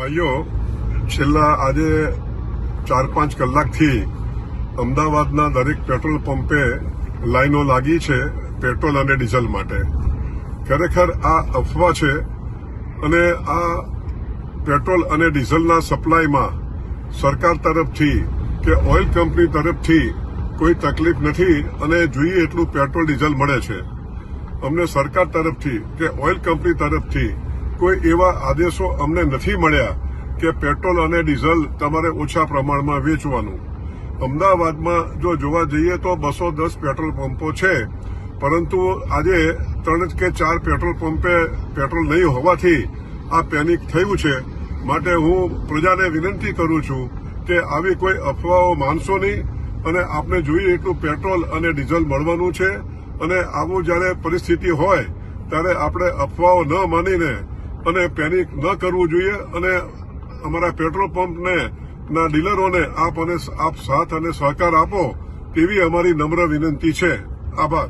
ભાઈઓ, છેલ્લા આજે 4-5 કલાકથી અમદાવાદના દરેક પેટ્રોલ પંપે લાઈનો લાગી છે પેટ્રોલ અને ડીઝલ માટે. ખરેખર આ અફવા છે અને આ પેટ્રોલ અને ડીઝલના સપ્લાયમાં સરકાર તરફથી કે ઓઇલ કંપની તરફથી કોઈ તકલીફ નથી અને જોઈએ એટલું પેટ્રોલ ડીઝલ મળે છે. અમને સરકાર તરફથી કે ઓઇલ કંપની તરફથી કોઈ એવા આદેશો અમને નથી મળ્યા કે પેટ્રોલ અને ડીઝલ તમારે ઓછા પ્રમાણમાં વેચવાનું. અમદાવાદમાં જો જોવા જઈએ તો 210 પેટ્રોલ પંપો છે, પરંતુ આજે 3 કે 4 પેટ્રોલ પંપે પેટ્રોલ નહીં હોવાથી આ પેનિક થયું છે. માટે હું પ્રજાને વિનંતી કરું છું કે આવી કોઈ અફવાઓ માનશો નહીં અને આપને જોઈએ એટલું પેટ્રોલ અને ડીઝલ મળવાનું છે. અને આવું જ્યારે પરિસ્થિતિ હોય ત્યારે આપણે અફવાઓ ન માનીને અને પેનિક ન કરવું જોઈએ અને અમારા પેટ્રોલ પંપને ના ડીલરોને આપ સાથ અને સહકાર આપો તેવી અમારી નમ્ર વિનંતી છે. આભાર.